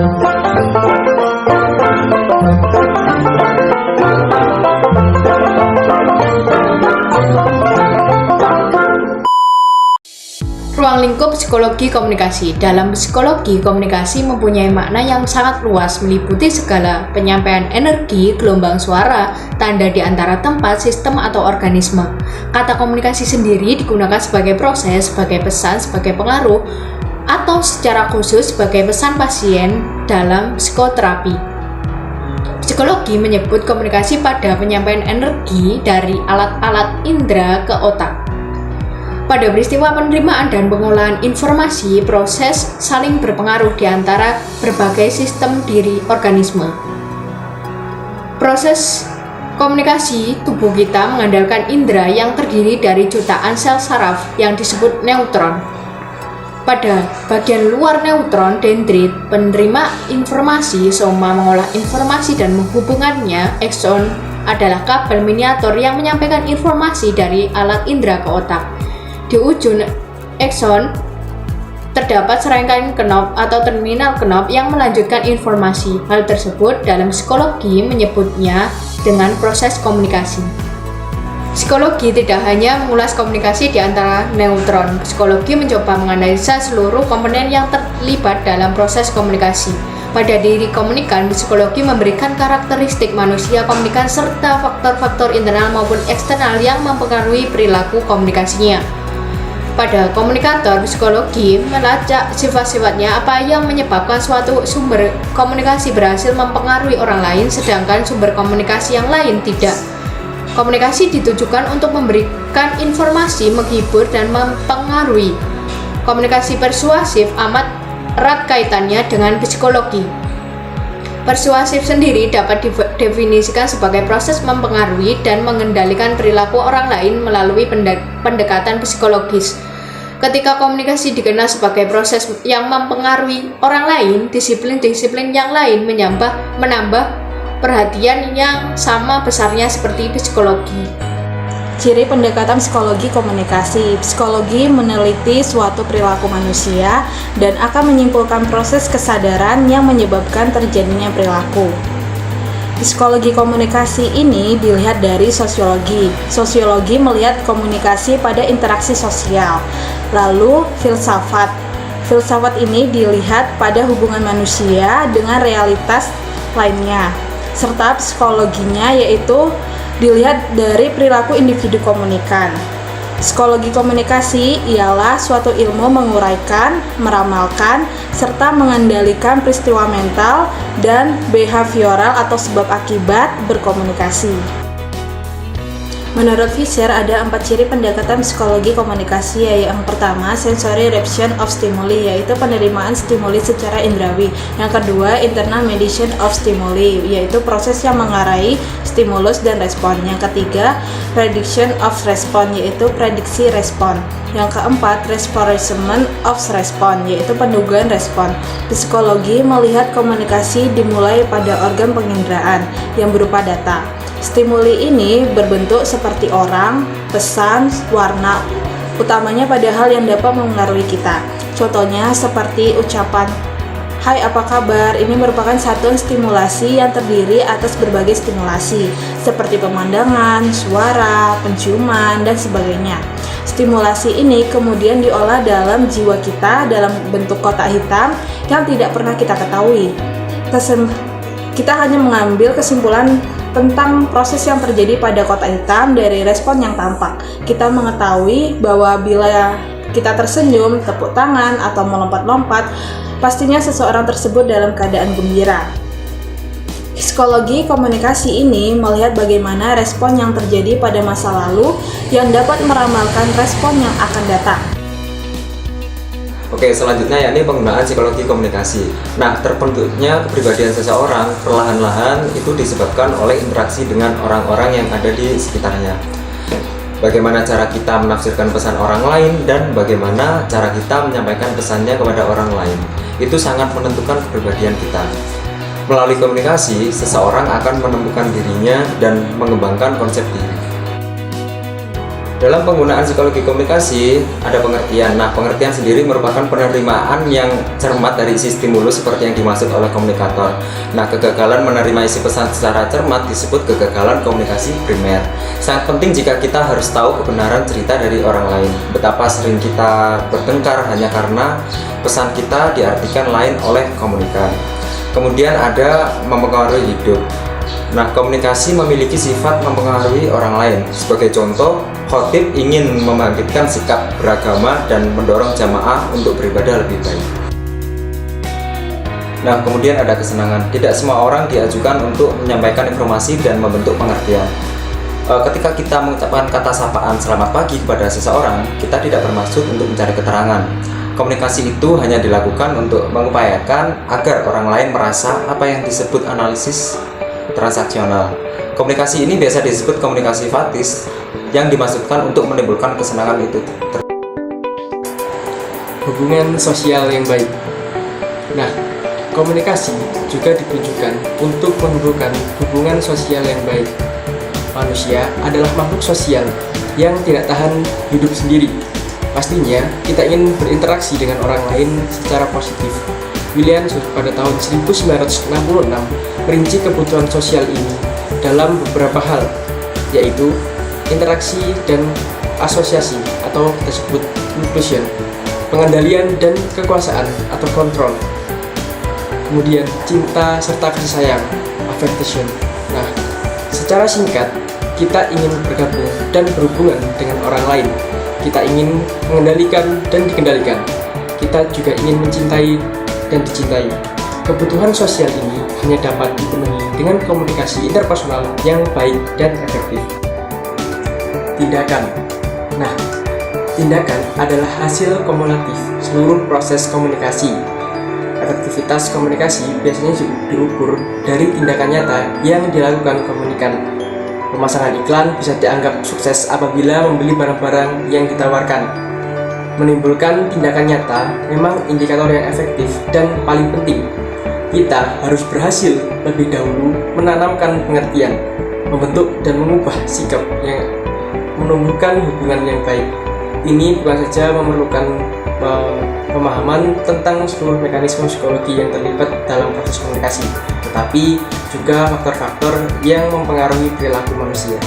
Ruang lingkup psikologi komunikasi. Dalam psikologi, komunikasi mempunyai makna yang sangat luas, meliputi segala penyampaian energi, gelombang suara, tanda di antara tempat, sistem, atau organisme. Kata komunikasi sendiri digunakan sebagai proses, sebagai pesan, sebagai pengaruh, atau secara khusus sebagai pesan pasien dalam psikoterapi. Psikologi menyebut komunikasi pada penyampaian energi dari alat-alat indera ke otak. Pada peristiwa penerimaan dan pengolahan informasi, proses saling berpengaruh di antara berbagai sistem diri organisme. Proses komunikasi tubuh kita mengandalkan indera yang terdiri dari jutaan sel saraf yang disebut neutron. Pada bagian luar neutron, dendrit, penerima informasi, soma mengolah informasi dan menghubungkannya, axon adalah kabel miniatur yang menyampaikan informasi dari alat indera ke otak. Di ujung axon terdapat serangkaian knop atau terminal knop yang melanjutkan informasi. Hal tersebut dalam psikologi menyebutnya dengan proses komunikasi. Psikologi tidak hanya mengulas komunikasi di antara neutron. Psikologi mencoba menganalisa seluruh komponen yang terlibat dalam proses komunikasi. Pada diri komunikan, psikologi memberikan karakteristik manusia komunikan serta faktor-faktor internal maupun eksternal yang mempengaruhi perilaku komunikasinya. Pada komunikator, psikologi melacak sifat-sifatnya, apa yang menyebabkan suatu sumber komunikasi berhasil mempengaruhi orang lain, sedangkan sumber komunikasi yang lain tidak. Komunikasi ditujukan untuk memberikan informasi, menghibur, dan mempengaruhi. Komunikasi persuasif amat erat kaitannya dengan psikologi. Persuasif sendiri dapat didefinisikan sebagai proses mempengaruhi dan mengendalikan perilaku orang lain melalui pendekatan psikologis. Ketika komunikasi dikenal sebagai proses yang mempengaruhi orang lain, disiplin-disiplin yang lain menambah perhatian yang sama besarnya seperti psikologi. Ciri pendekatan psikologi komunikasi. Psikologi meneliti suatu perilaku manusia dan akan menyimpulkan proses kesadaran yang menyebabkan terjadinya perilaku. Psikologi komunikasi ini dilihat dari sosiologi. Sosiologi melihat komunikasi pada interaksi sosial. Lalu filsafat. Filsafat ini dilihat pada hubungan manusia dengan realitas lainnya. Serta psikologinya yaitu dilihat dari perilaku individu komunikan. Psikologi komunikasi ialah suatu ilmu menguraikan, meramalkan, serta mengendalikan peristiwa mental dan behavioral atau sebab akibat berkomunikasi. Menurut Fisher, ada 4 ciri pendekatan psikologi komunikasi, yaitu yang pertama, sensory reception of stimuli, yaitu penerimaan stimuli secara indrawi. Yang kedua, internal mediation of stimuli, yaitu proses yang mengarai stimulus dan respon. Yang ketiga, prediction of response, yaitu prediksi respon. Yang keempat, reinforcement of response, yaitu pendugaan respon. Psikologi melihat komunikasi dimulai pada organ penginderaan yang berupa data. Stimuli ini berbentuk seperti orang, pesan, warna, utamanya pada hal yang dapat mempengaruhi kita. Contohnya seperti ucapan, "Hai, apa kabar?" Ini merupakan satuan stimulasi yang terdiri atas berbagai stimulasi, seperti pemandangan, suara, penciuman, dan sebagainya. Stimulasi ini kemudian diolah dalam jiwa kita dalam bentuk kotak hitam yang tidak pernah kita ketahui. Kita hanya mengambil kesimpulan tentang proses yang terjadi pada kotak hitam dari respon yang tampak. Kita mengetahui bahwa bila kita tersenyum, tepuk tangan, atau melompat-lompat, pastinya seseorang tersebut dalam keadaan gembira. Psikologi komunikasi ini melihat bagaimana respon yang terjadi pada masa lalu yang dapat meramalkan respon yang akan datang. Oke, selanjutnya yakni penggunaan psikologi komunikasi. Nah, terbentuknya kepribadian seseorang perlahan-lahan itu disebabkan oleh interaksi dengan orang-orang yang ada di sekitarnya. Bagaimana cara kita menafsirkan pesan orang lain dan bagaimana cara kita menyampaikan pesannya kepada orang lain, itu sangat menentukan kepribadian kita. Melalui komunikasi, seseorang akan menemukan dirinya dan mengembangkan konsep diri. Dalam penggunaan psikologi komunikasi ada pengertian. Nah, pengertian sendiri merupakan penerimaan yang cermat dari isi stimulus seperti yang dimaksud oleh komunikator. Nah, kegagalan menerima isi pesan secara cermat disebut kegagalan komunikasi primer. Sangat penting jika kita harus tahu kebenaran cerita dari orang lain. Betapa sering kita bertengkar hanya karena pesan kita diartikan lain oleh komunikan. Kemudian ada mempengaruhi hidup. Nah, komunikasi memiliki sifat mempengaruhi orang lain. Sebagai contoh, khotib ingin membangkitkan sikap beragama dan mendorong jamaah untuk beribadah lebih baik. Nah, kemudian ada kesenangan. Tidak semua orang diajukan untuk menyampaikan informasi dan membentuk pengertian. Ketika kita mengucapkan kata sapaan selamat pagi kepada seseorang, kita tidak bermaksud untuk mencari keterangan. Komunikasi itu hanya dilakukan untuk mengupayakan agar orang lain merasa apa yang disebut analisis transaksional. Komunikasi ini biasa disebut komunikasi fatis yang dimaksudkan untuk menimbulkan kesenangan itu. Hubungan sosial yang baik. Nah, komunikasi juga ditunjukkan untuk menimbulkan hubungan sosial yang baik. Manusia adalah makhluk sosial yang tidak tahan hidup sendiri. Pastinya kita ingin berinteraksi dengan orang lain secara positif. William pada tahun 1966 merinci kebutuhan sosial ini dalam beberapa hal, yaitu interaksi dan asosiasi atau kita sebut inclusion, pengendalian dan kekuasaan atau kontrol, kemudian cinta serta kasih sayang, affection. Nah, secara singkat, kita ingin bergabung dan berhubungan dengan orang lain. Kita ingin mengendalikan dan dikendalikan. Kita juga ingin mencintai dan dicintai. Kebutuhan sosial ini hanya dapat dipenuhi dengan komunikasi interpersonal yang baik dan efektif. Tindakan. Nah, tindakan adalah hasil kumulatif seluruh proses komunikasi. Efektivitas komunikasi biasanya diukur dari tindakan nyata yang dilakukan komunikan. Pemasangan iklan bisa dianggap sukses apabila membeli barang-barang yang ditawarkan. Menimbulkan tindakan nyata memang indikator yang efektif dan paling penting. Kita harus berhasil lebih dahulu menanamkan pengertian, membentuk dan mengubah sikap yang menumbuhkan hubungan yang baik. Ini bukan saja memerlukan pemahaman tentang seluruh mekanisme psikologi yang terlibat dalam proses komunikasi, tetapi juga faktor-faktor yang mempengaruhi perilaku manusia.